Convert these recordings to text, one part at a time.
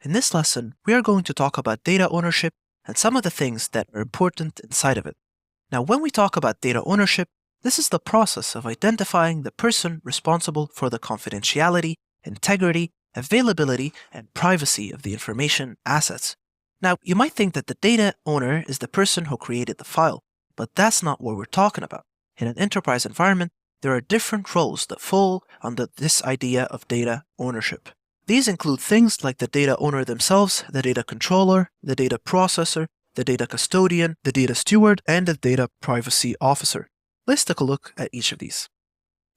In this lesson, we are going to talk about data ownership and some of the things that are important inside of it. Now, when we talk about data ownership, this is the process of identifying the person responsible for the confidentiality, integrity, availability, and privacy of the information assets. Now, you might think that the data owner is the person who created the file, but that's not what we're talking about. In an enterprise environment, there are different roles that fall under this idea of data ownership. These include things like the data owner themselves, the data controller, the data processor, the data custodian, the data steward, and the data privacy officer. Let's take a look at each of these.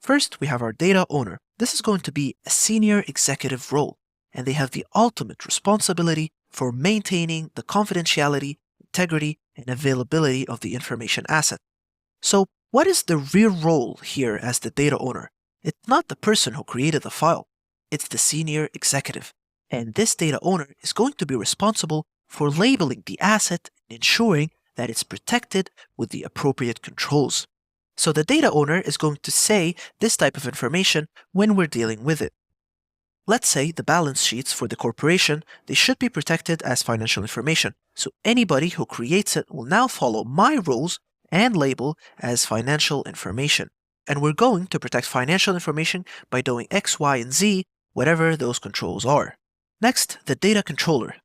First, we have our data owner. This is going to be a senior executive role, and they have the ultimate responsibility for maintaining the confidentiality, integrity, and availability of the information asset. So, what is the real role here as the data owner? It's not the person who created the file. It's the senior executive. And this data owner is going to be responsible for labeling the asset and ensuring that it's protected with the appropriate controls. So the data owner is going to say this type of information when we're dealing with it. Let's say the balance sheets for the corporation, they should be protected as financial information. So anybody who creates it will now follow my rules and label as financial information. And we're going to protect financial information by doing X, Y, and Z, whatever those controls are. Next, the data controller,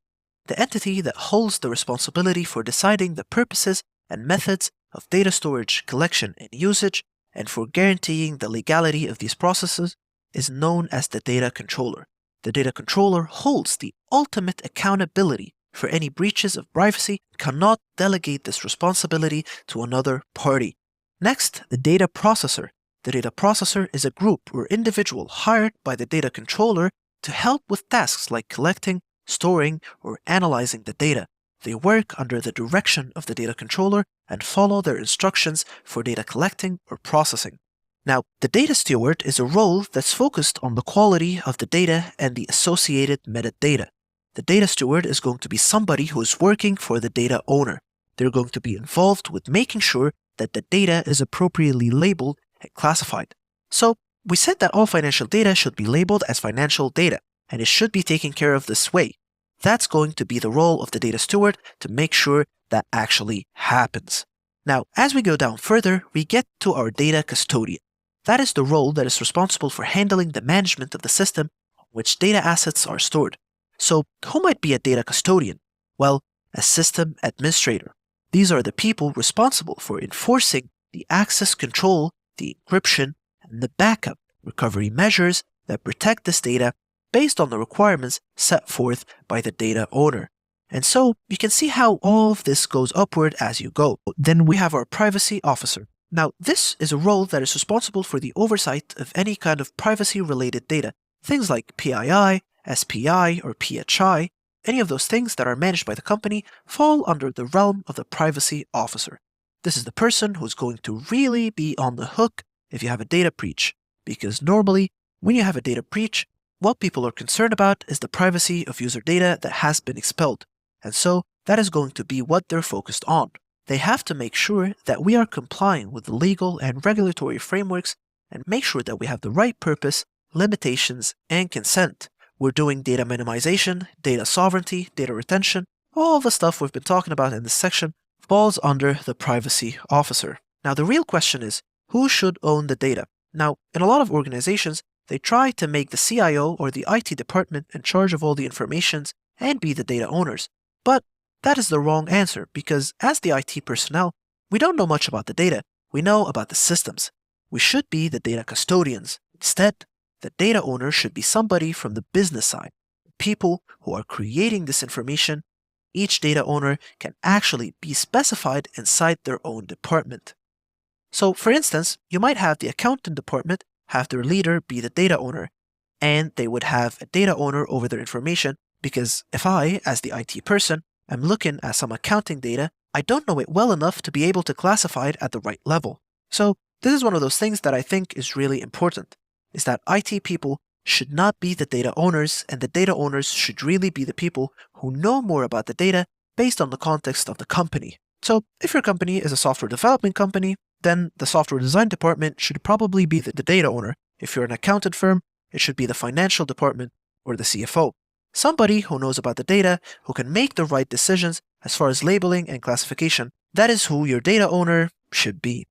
the entity that holds the responsibility for deciding the purposes and methods of data storage, collection, and usage, and for guaranteeing the legality of these processes, is known as the data controller. The data controller holds the ultimate accountability for any breaches of privacy and cannot delegate this responsibility to another party. Next, the data processor. The data processor is a group or individual hired by the data controller to help with tasks like collecting, storing, or analyzing the data. They work under the direction of the data controller and follow their instructions for data collecting or processing. Now, the data steward is a role that's focused on the quality of the data and the associated metadata. The data steward is going to be somebody who is working for the data owner. They're going to be involved with making sure that the data is appropriately labeled and classified. So, we said that all financial data should be labeled as financial data, and it should be taken care of this way. That's going to be the role of the data steward to make sure that actually happens. Now, as we go down further, we get to our data custodian. That is the role that is responsible for handling the management of the system on which data assets are stored. So, who might be a data custodian? Well, a system administrator. These are the people responsible for enforcing the access control, the encryption, and the backup recovery measures that protect this data based on the requirements set forth by the data owner. And so, you can see how all of this goes upward as you go. Then we have our privacy officer. Now, this is a role that is responsible for the oversight of any kind of privacy-related data. Things like PII, SPI, or PHI, any of those things that are managed by the company fall under the realm of the privacy officer. This is the person who's going to really be on the hook if you have a data breach, because normally, when you have a data breach, what people are concerned about is the privacy of user data that has been expelled, and so that is going to be what they're focused on. They have to make sure that we are complying with the legal and regulatory frameworks and make sure that we have the right purpose, limitations, and consent. We're doing data minimization, data sovereignty, data retention, all the stuff we've been talking about in this section falls under the privacy officer. Now, the real question is, who should own the data? Now, in a lot of organizations, they try to make the CIO or the IT department in charge of all the informations and be the data owners. But that is the wrong answer because as the IT personnel, we don't know much about the data. We know about the systems. We should be the data custodians. Instead, the data owner should be somebody from the business side, people who are creating this information. Each data owner can actually be specified inside their own department. So, for instance, you might have the accountant department have their leader be the data owner, and they would have a data owner over their information because if I, as the IT person, am looking at some accounting data, I don't know it well enough to be able to classify it at the right level. So, this is one of those things that I think is really important, is that IT people should not be the data owners, and the data owners should really be the people who know more about the data based on the context of the company. So, if your company is a software development company, then the software design department should probably be the data owner. If you're an accountant firm, it should be the financial department or the CFO. Somebody who knows about the data, who can make the right decisions as far as labeling and classification. That is who your data owner should be.